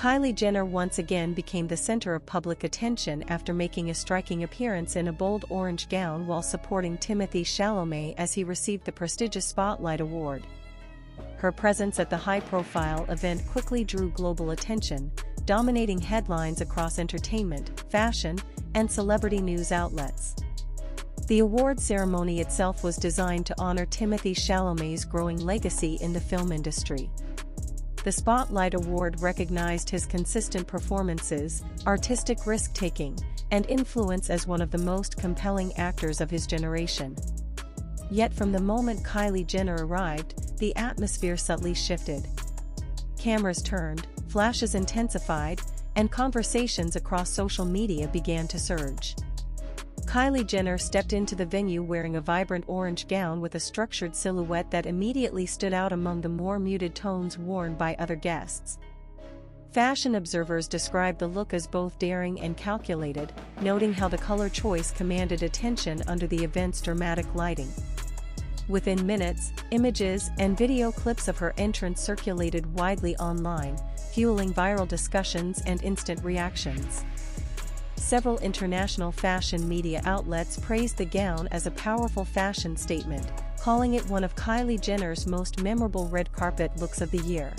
Kylie Jenner once again became the center of public attention after making a striking appearance in a bold orange gown while supporting Timothée Chalamet as he received the prestigious Spotlight Award. Her presence at the high-profile event quickly drew global attention, dominating headlines across entertainment, fashion, and celebrity news outlets. The award ceremony itself was designed to honor Timothée Chalamet's growing legacy in the film industry. The Spotlight Award recognized his consistent performances, artistic risk-taking, and influence as one of the most compelling actors of his generation. Yet from the moment Kylie Jenner arrived, the atmosphere subtly shifted. Cameras turned, flashes intensified, and conversations across social media began to surge. Kylie Jenner stepped into the venue wearing a vibrant orange gown with a structured silhouette that immediately stood out among the more muted tones worn by other guests. Fashion observers described the look as both daring and calculated, noting how the color choice commanded attention under the event's dramatic lighting. Within minutes, images and video clips of her entrance circulated widely online, fueling viral discussions and instant reactions. Several international fashion media outlets praised the gown as a powerful fashion statement, calling it one of Kylie Jenner's most memorable red carpet looks of the year.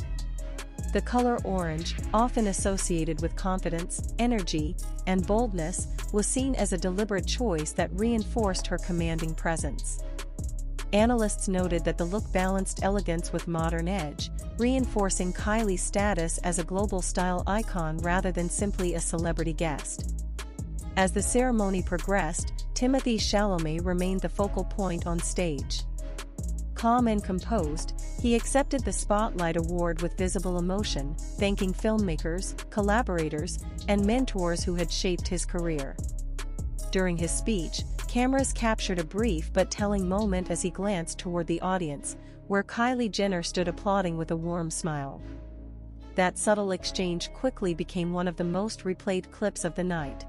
The color orange, often associated with confidence, energy, and boldness, was seen as a deliberate choice that reinforced her commanding presence. Analysts noted that the look balanced elegance with modern edge, reinforcing Kylie's status as a global style icon rather than simply a celebrity guest. As the ceremony progressed, Timothée Chalamet remained the focal point on stage. Calm and composed, he accepted the Spotlight Award with visible emotion, thanking filmmakers, collaborators, and mentors who had shaped his career. During his speech, cameras captured a brief but telling moment as he glanced toward the audience, where Kylie Jenner stood applauding with a warm smile. That subtle exchange quickly became one of the most replayed clips of the night.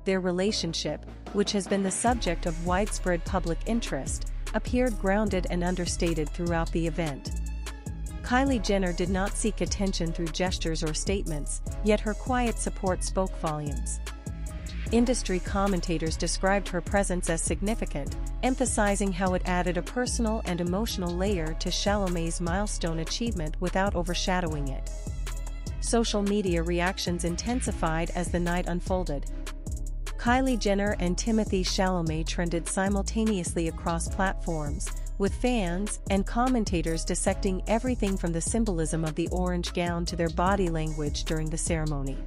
Their relationship, which has been the subject of widespread public interest, appeared grounded and understated throughout the event. Kylie Jenner did not seek attention through gestures or statements, yet her quiet support spoke volumes. Industry commentators described her presence as significant, emphasizing how it added a personal and emotional layer to Chalamet's milestone achievement without overshadowing it. Social media reactions intensified as the night unfolded. Kylie Jenner and Timothée Chalamet trended simultaneously across platforms, with fans and commentators dissecting everything from the symbolism of the orange gown to their body language during the ceremony.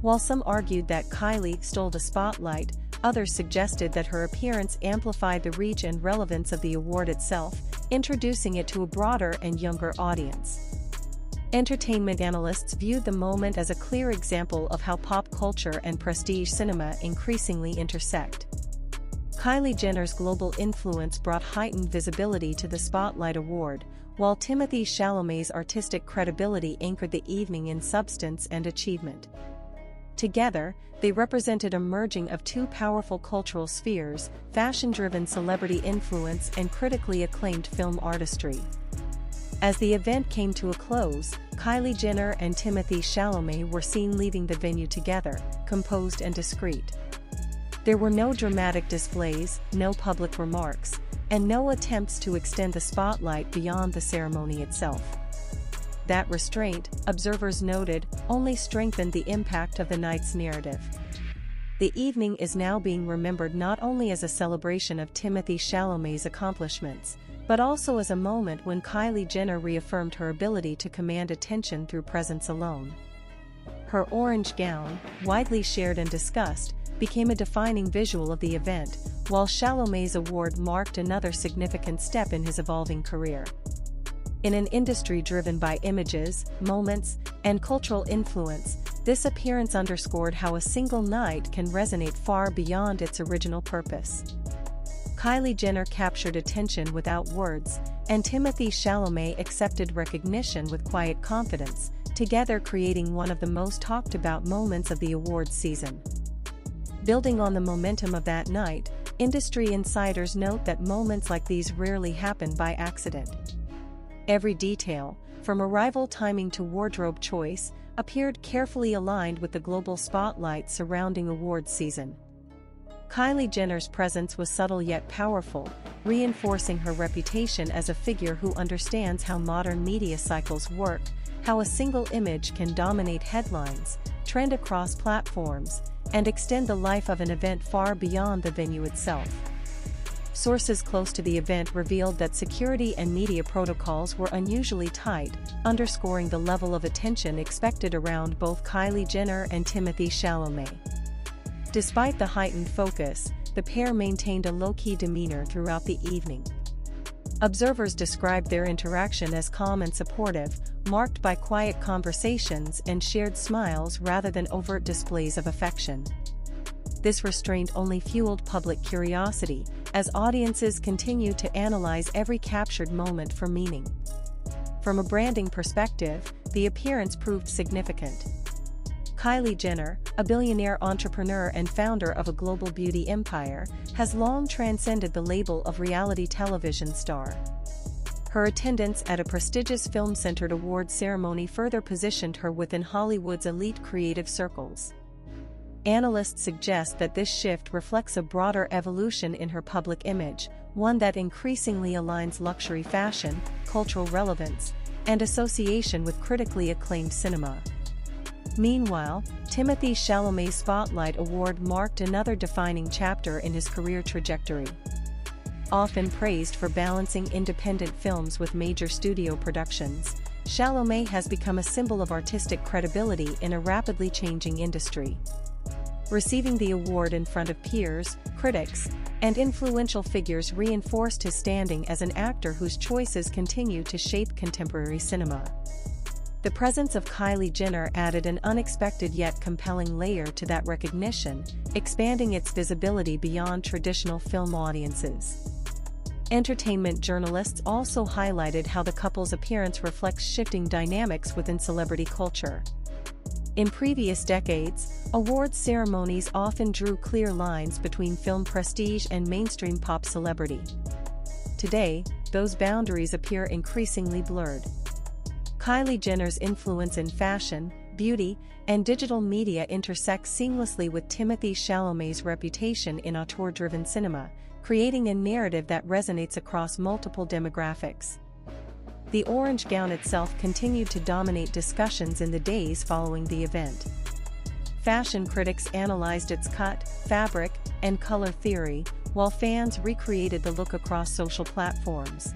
While some argued that Kylie stole the spotlight, others suggested that her appearance amplified the reach and relevance of the award itself, introducing it to a broader and younger audience. Entertainment analysts viewed the moment as a clear example of how pop culture and prestige cinema increasingly intersect. Kylie Jenner's global influence brought heightened visibility to the Spotlight Award, while Timothée Chalamet's artistic credibility anchored the evening in substance and achievement. Together, they represented a merging of two powerful cultural spheres: fashion-driven celebrity influence and critically acclaimed film artistry. As the event came to a close, Kylie Jenner and Timothée Chalamet were seen leaving the venue together, composed and discreet. There were no dramatic displays, no public remarks, and no attempts to extend the spotlight beyond the ceremony itself. That restraint, observers noted, only strengthened the impact of the night's narrative. The evening is now being remembered not only as a celebration of Timothée Chalamet's accomplishments, but also as a moment when Kylie Jenner reaffirmed her ability to command attention through presence alone. Her orange gown, widely shared and discussed, became a defining visual of the event, while Chalamet's award marked another significant step in his evolving career. In an industry driven by images, moments, and cultural influence, this appearance underscored how a single night can resonate far beyond its original purpose. Kylie Jenner captured attention without words, and Timothée Chalamet accepted recognition with quiet confidence, together creating one of the most talked about moments of the awards season. Building on the momentum of that night, industry insiders note that moments like these rarely happen by accident. Every detail, from arrival timing to wardrobe choice, appeared carefully aligned with the global spotlight surrounding awards season. Kylie Jenner's presence was subtle yet powerful, reinforcing her reputation as a figure who understands how modern media cycles work, how a single image can dominate headlines, trend across platforms, and extend the life of an event far beyond the venue itself. Sources close to the event revealed that security and media protocols were unusually tight, underscoring the level of attention expected around both Kylie Jenner and Timothée Chalamet. Despite the heightened focus, the pair maintained a low-key demeanor throughout the evening. Observers described their interaction as calm and supportive, marked by quiet conversations and shared smiles rather than overt displays of affection. This restraint only fueled public curiosity, as audiences continued to analyze every captured moment for meaning. From a branding perspective, the appearance proved significant. Kylie Jenner, a billionaire entrepreneur and founder of a global beauty empire, has long transcended the label of reality television star. Her attendance at a prestigious film-centered award ceremony further positioned her within Hollywood's elite creative circles. Analysts suggest that this shift reflects a broader evolution in her public image, one that increasingly aligns luxury fashion, cultural relevance, and association with critically acclaimed cinema. Meanwhile, Timothée Chalamet's Spotlight Award marked another defining chapter in his career trajectory. Often praised for balancing independent films with major studio productions, Chalamet has become a symbol of artistic credibility in a rapidly changing industry. Receiving the award in front of peers, critics, and influential figures reinforced his standing as an actor whose choices continue to shape contemporary cinema. The presence of Kylie Jenner added an unexpected yet compelling layer to that recognition, expanding its visibility beyond traditional film audiences. Entertainment journalists also highlighted how the couple's appearance reflects shifting dynamics within celebrity culture. In previous decades, awards ceremonies often drew clear lines between film prestige and mainstream pop celebrity. Today, those boundaries appear increasingly blurred. Kylie Jenner's influence in fashion, beauty, and digital media intersects seamlessly with Timothée Chalamet's reputation in auteur-driven cinema, creating a narrative that resonates across multiple demographics. The orange gown itself continued to dominate discussions in the days following the event. Fashion critics analyzed its cut, fabric, and color theory, while fans recreated the look across social platforms.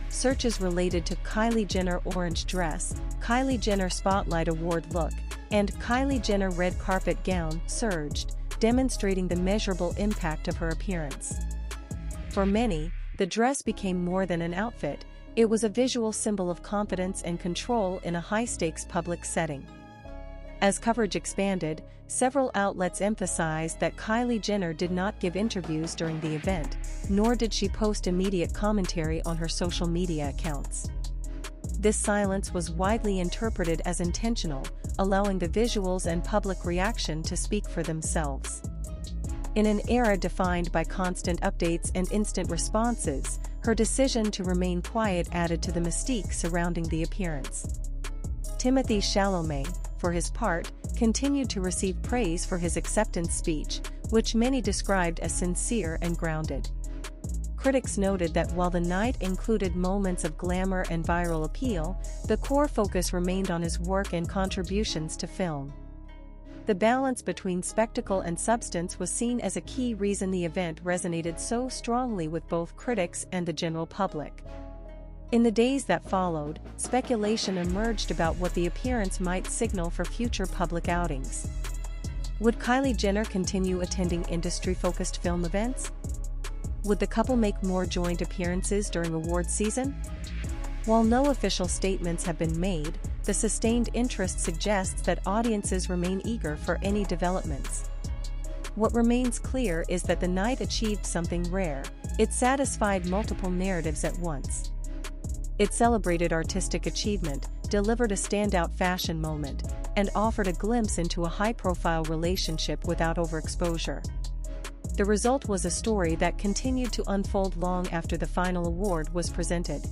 Searches related to Kylie Jenner orange dress, Kylie Jenner Spotlight Award look, and Kylie Jenner red carpet gown surged, demonstrating the measurable impact of her appearance. For many, the dress became more than an outfit. It was a visual symbol of confidence and control in a high-stakes public setting. As coverage expanded, several outlets emphasized that Kylie Jenner did not give interviews during the event, nor did she post immediate commentary on her social media accounts. This silence was widely interpreted as intentional, allowing the visuals and public reaction to speak for themselves. In an era defined by constant updates and instant responses, her decision to remain quiet added to the mystique surrounding the appearance. Timothée Chalamet, for his part, continued to receive praise for his acceptance speech, which many described as sincere and grounded. Critics noted that while the night included moments of glamour and viral appeal, the core focus remained on his work and contributions to film. The balance between spectacle and substance was seen as a key reason the event resonated so strongly with both critics and the general public. In the days that followed, speculation emerged about what the appearance might signal for future public outings. Would Kylie Jenner continue attending industry-focused film events? Would the couple make more joint appearances during awards season? While no official statements have been made, the sustained interest suggests that audiences remain eager for any developments. What remains clear is that the night achieved something rare. It satisfied multiple narratives at once. It celebrated artistic achievement, delivered a standout fashion moment, and offered a glimpse into a high-profile relationship without overexposure. The result was a story that continued to unfold long after the final award was presented.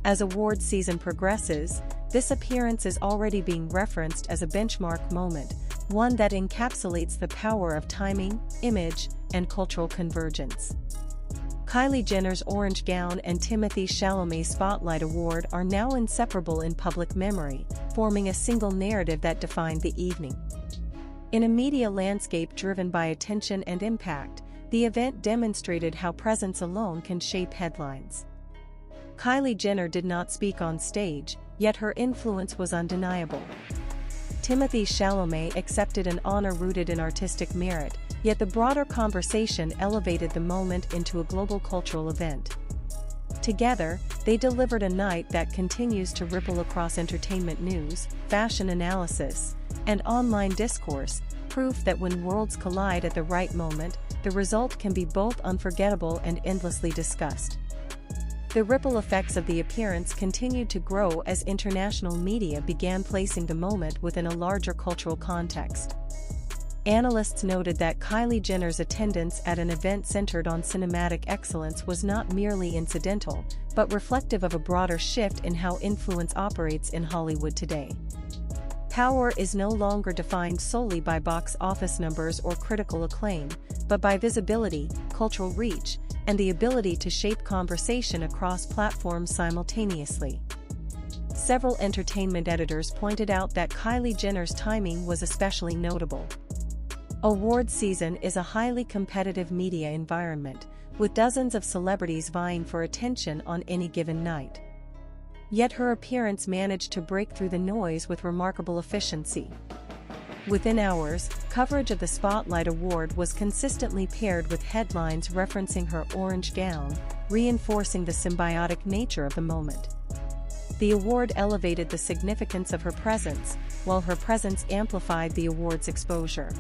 As award season progresses, this appearance is already being referenced as a benchmark moment, one that encapsulates the power of timing, image, and cultural convergence. Kylie Jenner's orange gown and Timothée Chalamet's Spotlight Award are now inseparable in public memory, forming a single narrative that defined the evening. In a media landscape driven by attention and impact, the event demonstrated how presence alone can shape headlines. Kylie Jenner did not speak on stage, yet her influence was undeniable. Timothée Chalamet accepted an honor rooted in artistic merit, yet the broader conversation elevated the moment into a global cultural event. Together, they delivered a night that continues to ripple across entertainment news, fashion analysis, and online discourse, proof that when worlds collide at the right moment, the result can be both unforgettable and endlessly discussed. The ripple effects of the appearance continued to grow as international media began placing the moment within a larger cultural context. Analysts noted that Kylie Jenner's attendance at an event centered on cinematic excellence was not merely incidental, but reflective of a broader shift in how influence operates in Hollywood today. Power is no longer defined solely by box office numbers or critical acclaim, but by visibility, cultural reach, and the ability to shape conversation across platforms simultaneously. Several entertainment editors pointed out that Kylie Jenner's timing was especially notable. Award season is a highly competitive media environment, with dozens of celebrities vying for attention on any given night. Yet her appearance managed to break through the noise with remarkable efficiency. Within hours, coverage of the Spotlight Award was consistently paired with headlines referencing her orange gown, reinforcing the symbiotic nature of the moment. The award elevated the significance of her presence, while her presence amplified the award's exposure.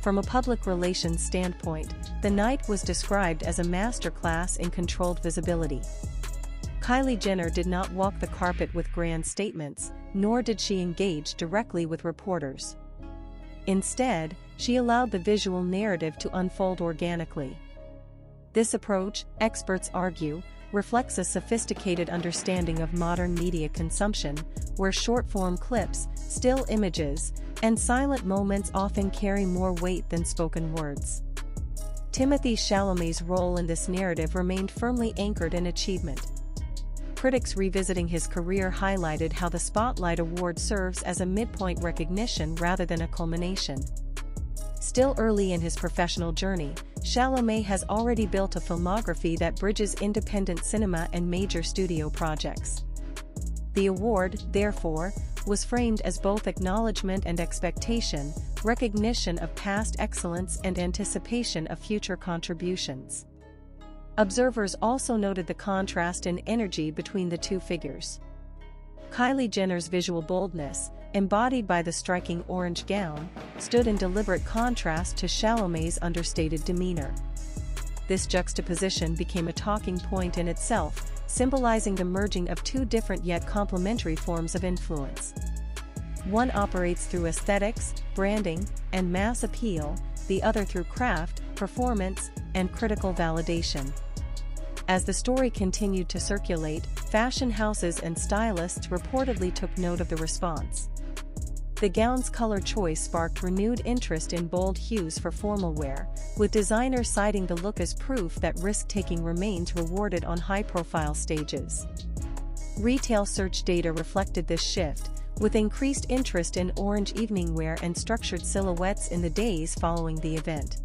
From a public relations standpoint, the night was described as a masterclass in controlled visibility. Kylie Jenner did not walk the carpet with grand statements, nor did she engage directly with reporters. Instead, she allowed the visual narrative to unfold organically. This approach, experts argue, reflects a sophisticated understanding of modern media consumption, where short-form clips, still images, and silent moments often carry more weight than spoken words. Timothée Chalamet's role in this narrative remained firmly anchored in achievement. Critics revisiting his career highlighted how the Spotlight Award serves as a midpoint recognition rather than a culmination. Still early in his professional journey, Chalamet has already built a filmography that bridges independent cinema and major studio projects. The award, therefore, was framed as both acknowledgement and expectation, recognition of past excellence and anticipation of future contributions. Observers also noted the contrast in energy between the two figures. Kylie Jenner's visual boldness, embodied by the striking orange gown, stood in deliberate contrast to Chalamet's understated demeanor. This juxtaposition became a talking point in itself, symbolizing the merging of two different yet complementary forms of influence. One operates through aesthetics, branding, and mass appeal, the other through craft, performance, and critical validation. As the story continued to circulate, fashion houses and stylists reportedly took note of the response. The gown's color choice sparked renewed interest in bold hues for formal wear, with designers citing the look as proof that risk-taking remains rewarded on high-profile stages. Retail search data reflected this shift, with increased interest in orange evening wear and structured silhouettes in the days following the event.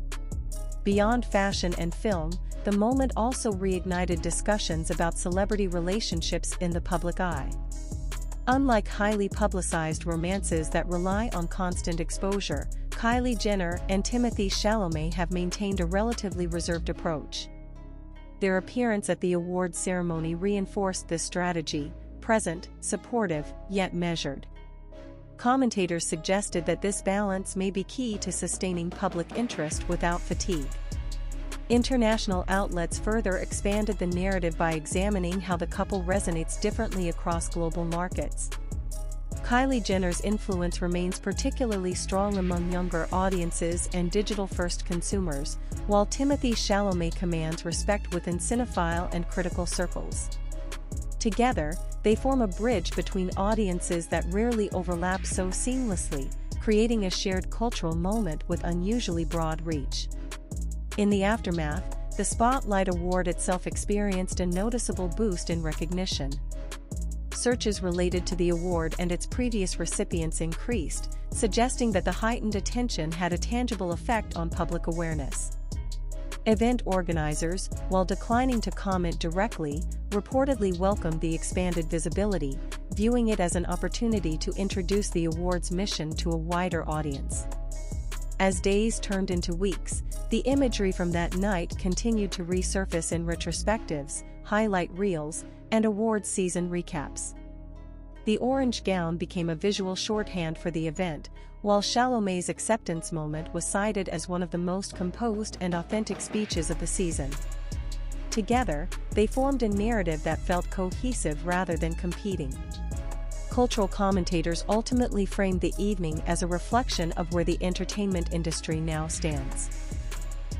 Beyond fashion and film, the moment also reignited discussions about celebrity relationships in the public eye. Unlike highly publicized romances that rely on constant exposure, Kylie Jenner and Timothée Chalamet have maintained a relatively reserved approach. Their appearance at the awards ceremony reinforced this strategy: present, supportive, yet measured. Commentators suggested that this balance may be key to sustaining public interest without fatigue. International outlets further expanded the narrative by examining how the couple resonates differently across global markets. Kylie Jenner's influence remains particularly strong among younger audiences and digital-first consumers, while Timothée Chalamet commands respect within cinephile and critical circles. Together, they form a bridge between audiences that rarely overlap so seamlessly, creating a shared cultural moment with unusually broad reach. In the aftermath, the Spotlight Award itself experienced a noticeable boost in recognition. Searches related to the award and its previous recipients increased, suggesting that the heightened attention had a tangible effect on public awareness. Event organizers, while declining to comment directly, reportedly welcomed the expanded visibility, viewing it as an opportunity to introduce the award's mission to a wider audience. As days turned into weeks, the imagery from that night continued to resurface in retrospectives, highlight reels, and awards season recaps. The orange gown became a visual shorthand for the event, while Chalamet's acceptance moment was cited as one of the most composed and authentic speeches of the season. Together, they formed a narrative that felt cohesive rather than competing. Cultural commentators ultimately framed the evening as a reflection of where the entertainment industry now stands.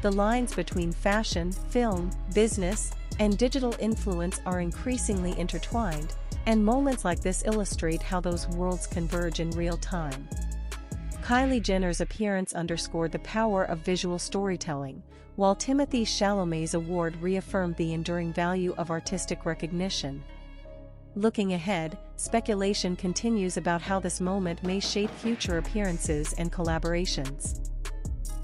The lines between fashion, film, business, and digital influence are increasingly intertwined, and moments like this illustrate how those worlds converge in real time. Kylie Jenner's appearance underscored the power of visual storytelling, while Timothée Chalamet's award reaffirmed the enduring value of artistic recognition. Looking ahead, speculation continues about how this moment may shape future appearances and collaborations.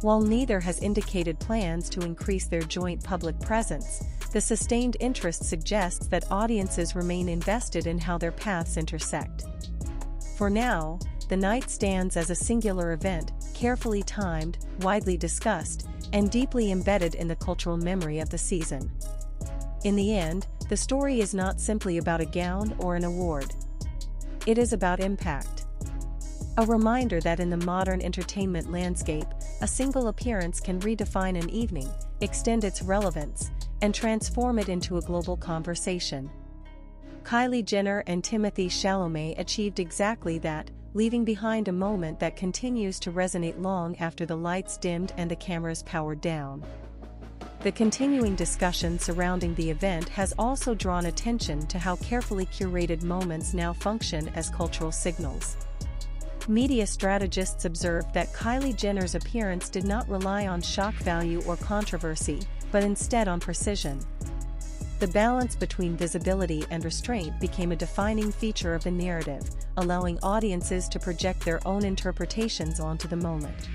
While neither has indicated plans to increase their joint public presence, the sustained interest suggests that audiences remain invested in how their paths intersect. For now, the night stands as a singular event, carefully timed, widely discussed, and deeply embedded in the cultural memory of the season. In the end, the story is not simply about a gown or an award. It is about impact. A reminder that in the modern entertainment landscape, a single appearance can redefine an evening, extend its relevance, and transform it into a global conversation. Kylie Jenner and Timothée Chalamet achieved exactly that, leaving behind a moment that continues to resonate long after the lights dimmed and the cameras powered down. The continuing discussion surrounding the event has also drawn attention to how carefully curated moments now function as cultural signals. Media strategists observed that Kylie Jenner's appearance did not rely on shock value or controversy, but instead on precision. The balance between visibility and restraint became a defining feature of the narrative, allowing audiences to project their own interpretations onto the moment.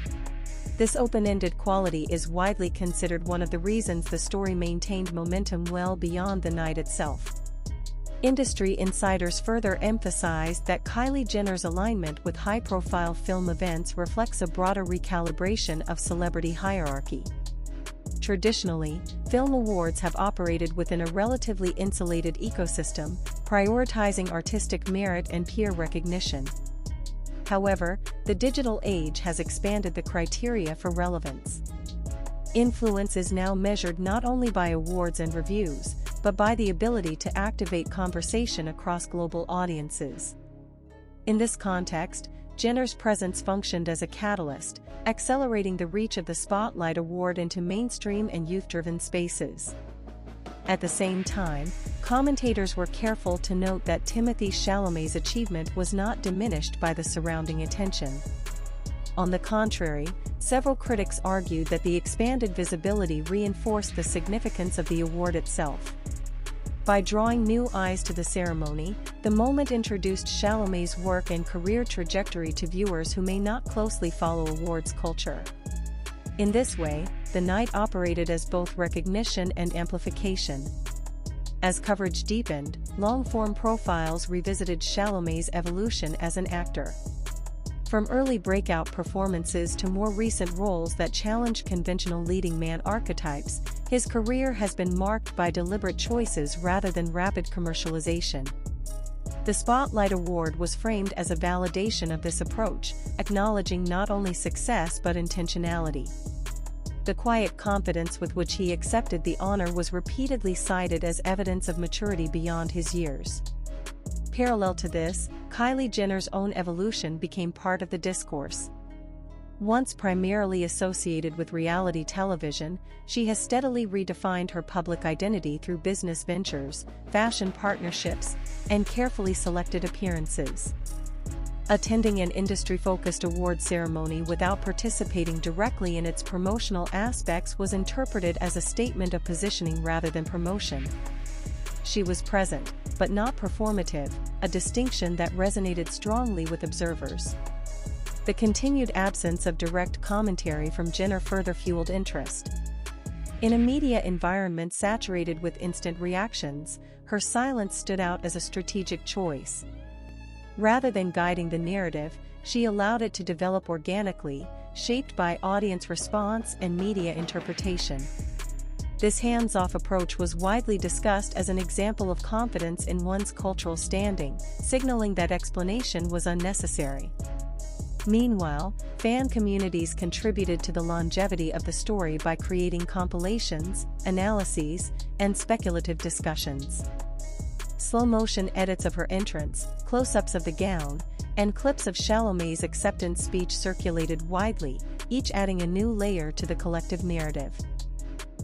This open-ended quality is widely considered one of the reasons the story maintained momentum well beyond the night itself. Industry insiders further emphasized that Kylie Jenner's alignment with high-profile film events reflects a broader recalibration of celebrity hierarchy. Traditionally, film awards have operated within a relatively insulated ecosystem, prioritizing artistic merit and peer recognition. However, the digital age has expanded the criteria for relevance. Influence is now measured not only by awards and reviews, but by the ability to activate conversation across global audiences. In this context, Jenner's presence functioned as a catalyst, accelerating the reach of the Spotlight Award into mainstream and youth-driven spaces. At the same time, commentators were careful to note that Timothée Chalamet's achievement was not diminished by the surrounding attention. On the contrary, several critics argued that the expanded visibility reinforced the significance of the award itself. By drawing new eyes to the ceremony, the moment introduced Chalamet's work and career trajectory to viewers who may not closely follow awards culture. In this way, the night operated as both recognition and amplification. As coverage deepened, long-form profiles revisited Chalamet's evolution as an actor. From early breakout performances to more recent roles that challenge conventional leading man archetypes, his career has been marked by deliberate choices rather than rapid commercialization. The Spotlight Award was framed as a validation of this approach, acknowledging not only success but intentionality. The quiet confidence with which he accepted the honor was repeatedly cited as evidence of maturity beyond his years. Parallel to this, Kylie Jenner's own evolution became part of the discourse. Once primarily associated with reality television, she has steadily redefined her public identity through business ventures, fashion partnerships, and carefully selected appearances. Attending an industry-focused award ceremony without participating directly in its promotional aspects was interpreted as a statement of positioning rather than promotion. She was present, but not performative, a distinction that resonated strongly with observers. The continued absence of direct commentary from Jenner further fueled interest. In a media environment saturated with instant reactions, her silence stood out as a strategic choice. Rather than guiding the narrative, she allowed it to develop organically, shaped by audience response and media interpretation. This hands-off approach was widely discussed as an example of confidence in one's cultural standing, signaling that explanation was unnecessary. Meanwhile, fan communities contributed to the longevity of the story by creating compilations, analyses, and speculative discussions. Slow-motion edits of her entrance, close-ups of the gown, and clips of Chalamet's acceptance speech circulated widely, each adding a new layer to the collective narrative.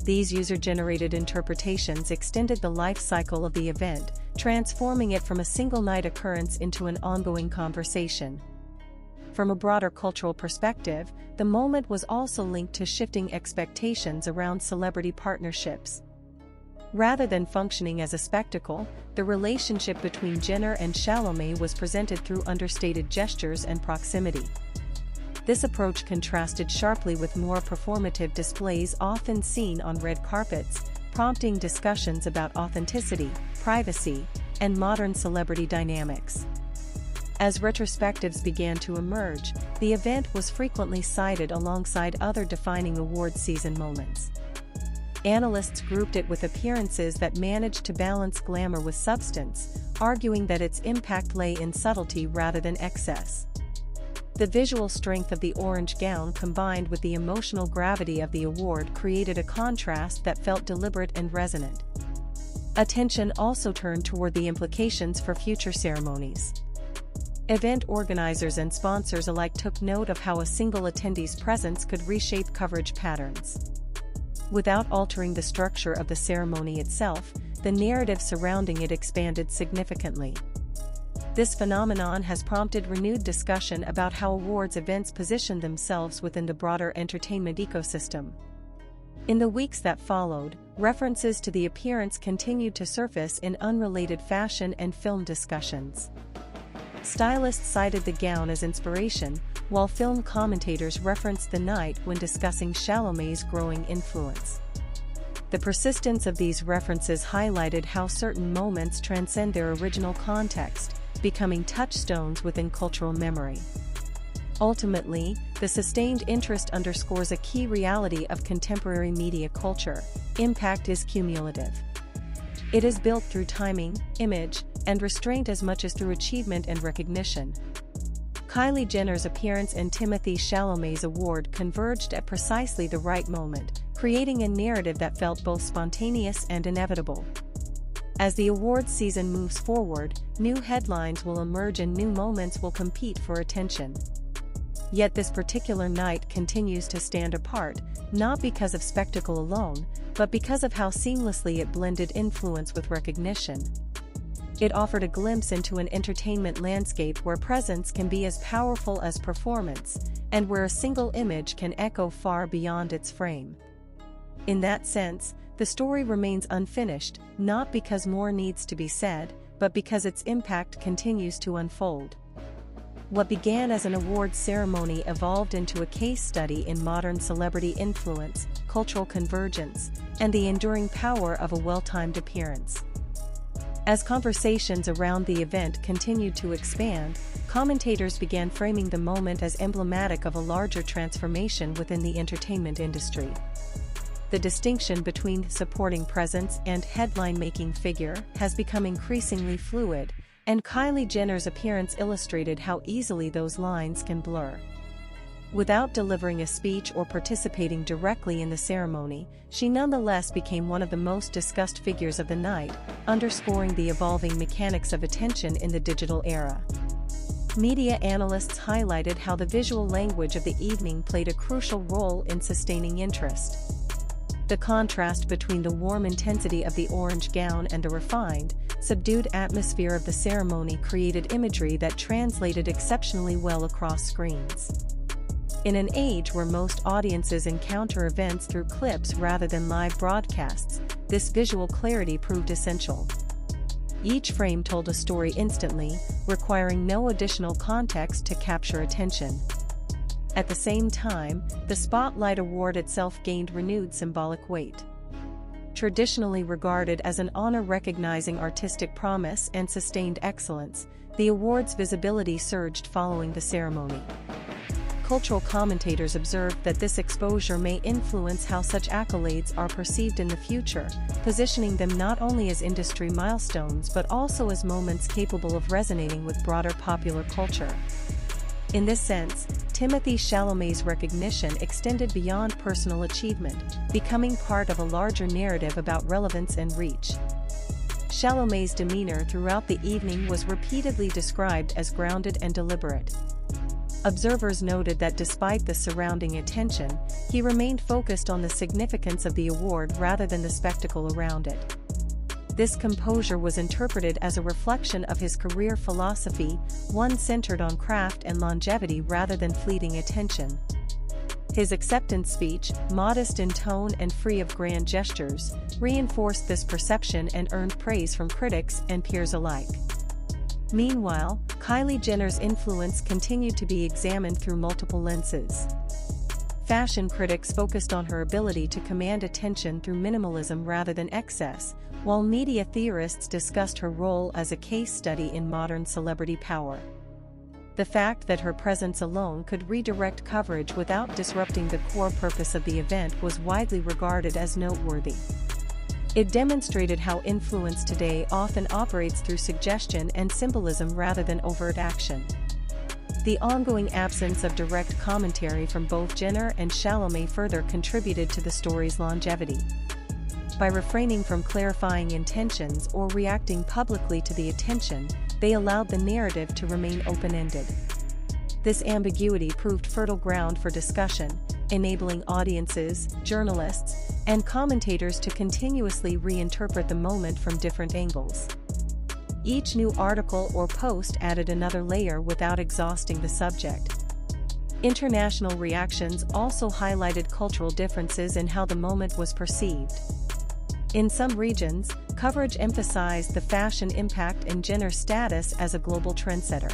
These user-generated interpretations extended the life cycle of the event, transforming it from a single-night occurrence into an ongoing conversation. From a broader cultural perspective, the moment was also linked to shifting expectations around celebrity partnerships. Rather than functioning as a spectacle, the relationship between Jenner and Chalamet was presented through understated gestures and proximity. This approach contrasted sharply with more performative displays often seen on red carpets, prompting discussions about authenticity, privacy, and modern celebrity dynamics. As retrospectives began to emerge, the event was frequently cited alongside other defining award season moments. Analysts grouped it with appearances that managed to balance glamour with substance, arguing that its impact lay in subtlety rather than excess. The visual strength of the orange gown combined with the emotional gravity of the award created a contrast that felt deliberate and resonant. Attention also turned toward the implications for future ceremonies. Event organizers and sponsors alike took note of how a single attendee's presence could reshape coverage patterns. Without altering the structure of the ceremony itself, the narrative surrounding it expanded significantly. This phenomenon has prompted renewed discussion about how awards events position themselves within the broader entertainment ecosystem. In the weeks that followed, references to the appearance continued to surface in unrelated fashion and film discussions. Stylists cited the gown as inspiration, while film commentators referenced the night when discussing Chalamet's growing influence. The persistence of these references highlighted how certain moments transcend their original context, becoming touchstones within cultural memory. Ultimately, the sustained interest underscores a key reality of contemporary media culture: impact is cumulative. It is built through timing, image, and restraint as much as through achievement and recognition. Kylie Jenner's appearance and Timothée Chalamet's award converged at precisely the right moment, creating a narrative that felt both spontaneous and inevitable. As the awards season moves forward, new headlines will emerge and new moments will compete for attention. Yet this particular night continues to stand apart, not because of spectacle alone, but because of how seamlessly it blended influence with recognition. It offered a glimpse into an entertainment landscape where presence can be as powerful as performance, and where a single image can echo far beyond its frame. In that sense, the story remains unfinished, not because more needs to be said, but because its impact continues to unfold. What began as an awards ceremony evolved into a case study in modern celebrity influence, cultural convergence, and the enduring power of a well-timed appearance. As conversations around the event continued to expand, commentators began framing the moment as emblematic of a larger transformation within the entertainment industry. The distinction between supporting presence and headline-making figure has become increasingly fluid, and Kylie Jenner's appearance illustrated how easily those lines can blur. Without delivering a speech or participating directly in the ceremony, she nonetheless became one of the most discussed figures of the night, underscoring the evolving mechanics of attention in the digital era. Media analysts highlighted how the visual language of the evening played a crucial role in sustaining interest. The contrast between the warm intensity of the orange gown and the refined, subdued atmosphere of the ceremony created imagery that translated exceptionally well across screens. In an age where most audiences encounter events through clips rather than live broadcasts, this visual clarity proved essential. Each frame told a story instantly, requiring no additional context to capture attention. At the same time, the Spotlight Award itself gained renewed symbolic weight. Traditionally regarded as an honor recognizing artistic promise and sustained excellence, the award's visibility surged following the ceremony. Cultural commentators observed that this exposure may influence how such accolades are perceived in the future, positioning them not only as industry milestones but also as moments capable of resonating with broader popular culture. In this sense, Timothée Chalamet's recognition extended beyond personal achievement, becoming part of a larger narrative about relevance and reach. Chalamet's demeanor throughout the evening was repeatedly described as grounded and deliberate. Observers noted that despite the surrounding attention, he remained focused on the significance of the award rather than the spectacle around it. This composure was interpreted as a reflection of his career philosophy, one centered on craft and longevity rather than fleeting attention. His acceptance speech, modest in tone and free of grand gestures, reinforced this perception and earned praise from critics and peers alike. Meanwhile, Kylie Jenner's influence continued to be examined through multiple lenses. Fashion critics focused on her ability to command attention through minimalism rather than excess, while media theorists discussed her role as a case study in modern celebrity power. The fact that her presence alone could redirect coverage without disrupting the core purpose of the event was widely regarded as noteworthy. It demonstrated how influence today often operates through suggestion and symbolism rather than overt action. The ongoing absence of direct commentary from both Jenner and Chalamet further contributed to the story's longevity. By refraining from clarifying intentions or reacting publicly to the attention, they allowed the narrative to remain open-ended. This ambiguity proved fertile ground for discussion, enabling audiences, journalists, and commentators to continuously reinterpret the moment from different angles. Each new article or post added another layer without exhausting the subject. International reactions also highlighted cultural differences in how the moment was perceived. In some regions, coverage emphasized the fashion impact and Jenner's status as a global trendsetter.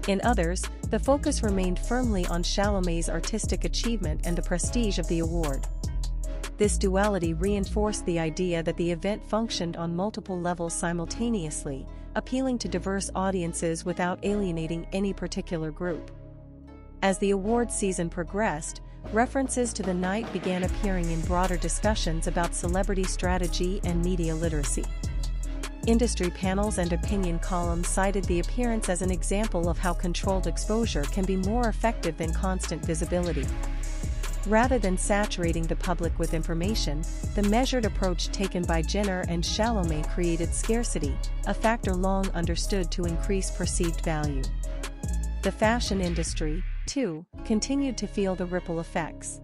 In others, the focus remained firmly on Chalamet's artistic achievement and the prestige of the award. This duality reinforced the idea that the event functioned on multiple levels simultaneously, appealing to diverse audiences without alienating any particular group. As the award season progressed, references to the night began appearing in broader discussions about celebrity strategy and media literacy. Industry panels and opinion columns cited the appearance as an example of how controlled exposure can be more effective than constant visibility. Rather than saturating the public with information, the measured approach taken by Jenner and Chalamet created scarcity, a factor long understood to increase perceived value. The fashion industry, too, continued to feel the ripple effects.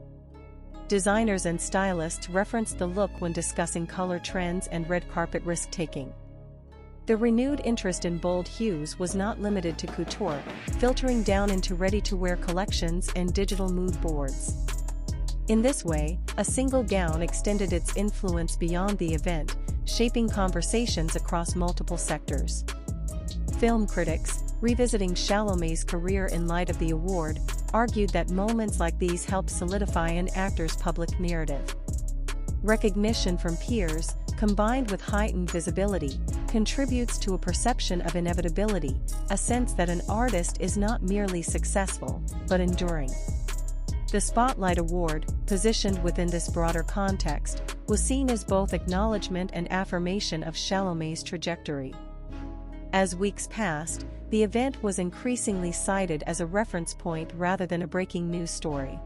Designers and stylists referenced the look when discussing color trends and red carpet risk-taking. The renewed interest in bold hues was not limited to couture, filtering down into ready-to-wear collections and digital mood boards. In this way, a single gown extended its influence beyond the event, shaping conversations across multiple sectors. Film critics, revisiting Chalamet's career in light of the award, argued that moments like these help solidify an actor's public narrative. Recognition from peers, combined with heightened visibility, contributes to a perception of inevitability, a sense that an artist is not merely successful, but enduring. The Spotlight Award, positioned within this broader context, was seen as both acknowledgement and affirmation of Chalamet's trajectory. As weeks passed, the event was increasingly cited as a reference point rather than a breaking news story.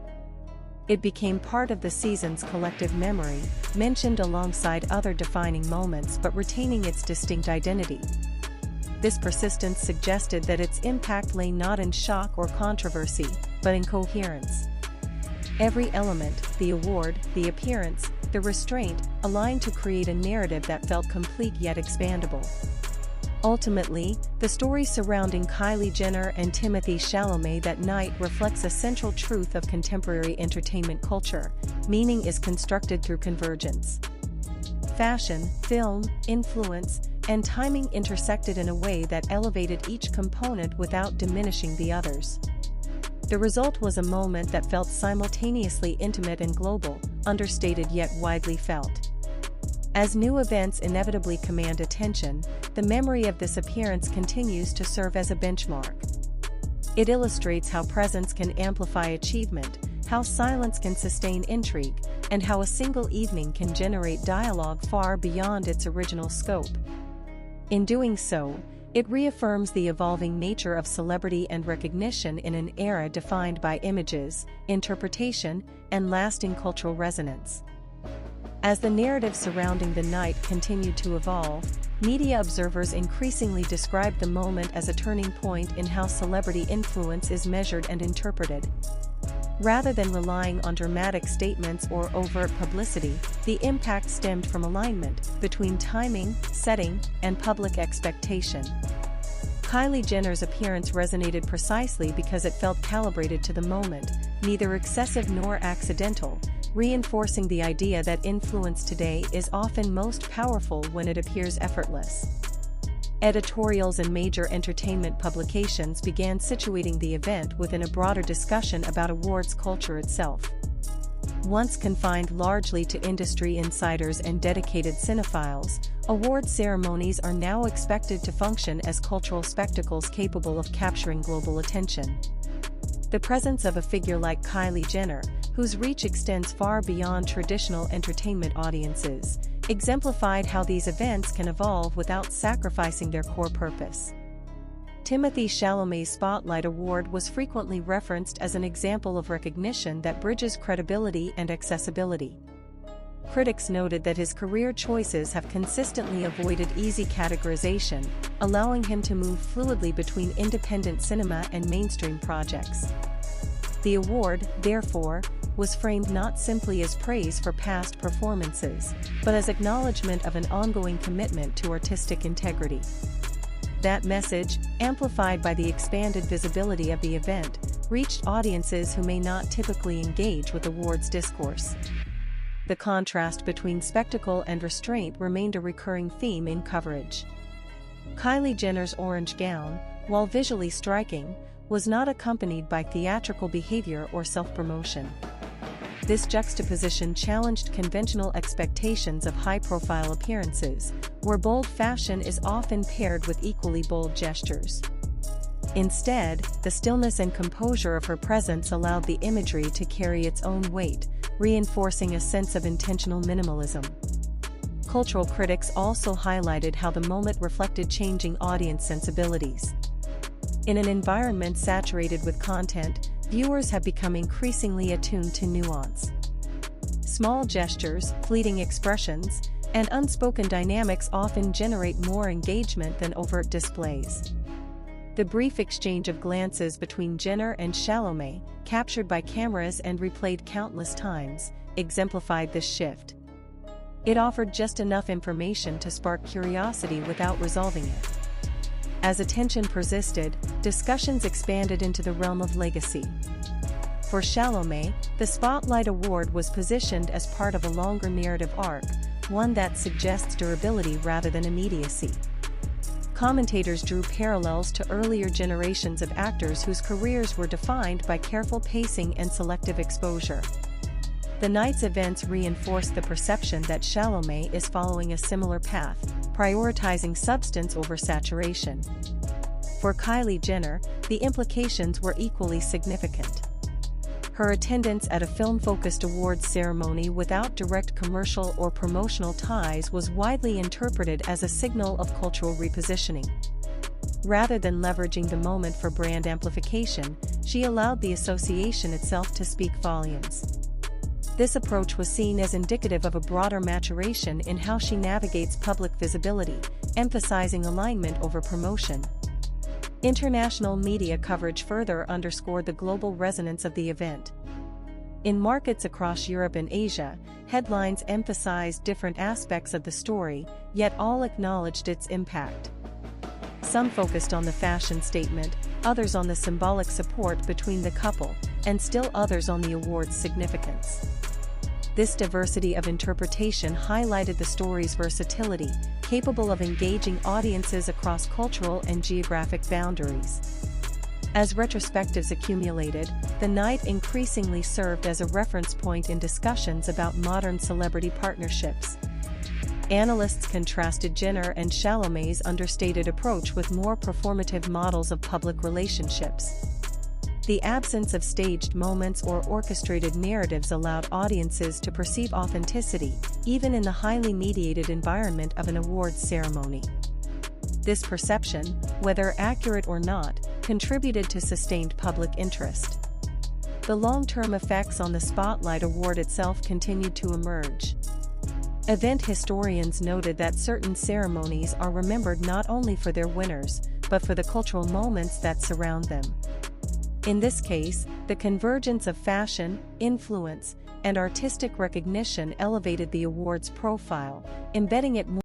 It became part of the season's collective memory, mentioned alongside other defining moments but retaining its distinct identity. This persistence suggested that its impact lay not in shock or controversy, but in coherence. Every element, the award, the appearance, the restraint, aligned to create a narrative that felt complete yet expandable. Ultimately, the story surrounding Kylie Jenner and Timothée Chalamet that night reflects a central truth of contemporary entertainment culture: meaning is constructed through convergence. Fashion, film, influence, and timing intersected in a way that elevated each component without diminishing the others. The result was a moment that felt simultaneously intimate and global, understated yet widely felt. As new events inevitably command attention, the memory of this appearance continues to serve as a benchmark. It illustrates how presence can amplify achievement, how silence can sustain intrigue, and how a single evening can generate dialogue far beyond its original scope. In doing so, it reaffirms the evolving nature of celebrity and recognition in an era defined by images, interpretation, and lasting cultural resonance. As the narrative surrounding the night continued to evolve, media observers increasingly described the moment as a turning point in how celebrity influence is measured and interpreted. Rather than relying on dramatic statements or overt publicity, the impact stemmed from alignment between timing, setting, and public expectation. Kylie Jenner's appearance resonated precisely because it felt calibrated to the moment, neither excessive nor accidental, reinforcing the idea that influence today is often most powerful when it appears effortless. Editorials and major entertainment publications began situating the event within a broader discussion about awards culture itself. Once confined largely to industry insiders and dedicated cinephiles, award ceremonies are now expected to function as cultural spectacles capable of capturing global attention. The presence of a figure like Kylie Jenner, whose reach extends far beyond traditional entertainment audiences, exemplified how these events can evolve without sacrificing their core purpose. Timothée Chalamet's Spotlight Award was frequently referenced as an example of recognition that bridges credibility and accessibility. Critics noted that his career choices have consistently avoided easy categorization, allowing him to move fluidly between independent cinema and mainstream projects. The award, therefore, was framed not simply as praise for past performances, but as acknowledgement of an ongoing commitment to artistic integrity. That message, amplified by the expanded visibility of the event, reached audiences who may not typically engage with awards discourse. The contrast between spectacle and restraint remained a recurring theme in coverage. Kylie Jenner's orange gown, while visually striking, was not accompanied by theatrical behavior or self-promotion. This juxtaposition challenged conventional expectations of high-profile appearances, where bold fashion is often paired with equally bold gestures. Instead, the stillness and composure of her presence allowed the imagery to carry its own weight, reinforcing a sense of intentional minimalism. Cultural critics also highlighted how the moment reflected changing audience sensibilities. In an environment saturated with content, viewers have become increasingly attuned to nuance. Small gestures, fleeting expressions, and unspoken dynamics often generate more engagement than overt displays. The brief exchange of glances between Jenner and Chalamet, captured by cameras and replayed countless times, exemplified this shift. It offered just enough information to spark curiosity without resolving it. As attention persisted, discussions expanded into the realm of legacy. For Chalamet, the Spotlight Award was positioned as part of a longer narrative arc, one that suggests durability rather than immediacy. Commentators drew parallels to earlier generations of actors whose careers were defined by careful pacing and selective exposure. The night's events reinforced the perception that Chalamet is following a similar path, prioritizing substance over saturation. For Kylie Jenner, the implications were equally significant. Her attendance at a film-focused awards ceremony without direct commercial or promotional ties was widely interpreted as a signal of cultural repositioning. Rather than leveraging the moment for brand amplification, she allowed the association itself to speak volumes. This approach was seen as indicative of a broader maturation in how she navigates public visibility, emphasizing alignment over promotion. International media coverage further underscored the global resonance of the event. In markets across Europe and Asia, headlines emphasized different aspects of the story, yet all acknowledged its impact. Some focused on the fashion statement, others on the symbolic support between the couple, and still others on the award's significance. This diversity of interpretation highlighted the story's versatility, capable of engaging audiences across cultural and geographic boundaries. As retrospectives accumulated, the night increasingly served as a reference point in discussions about modern celebrity partnerships. Analysts contrasted Jenner and Chalamet's understated approach with more performative models of public relationships. The absence of staged moments or orchestrated narratives allowed audiences to perceive authenticity, even in the highly mediated environment of an awards ceremony. This perception, whether accurate or not, contributed to sustained public interest. The long-term effects on the Spotlight Award itself continued to emerge. Event historians noted that certain ceremonies are remembered not only for their winners, but for the cultural moments that surround them. In this case, the convergence of fashion, influence, and artistic recognition elevated the award's profile, embedding it more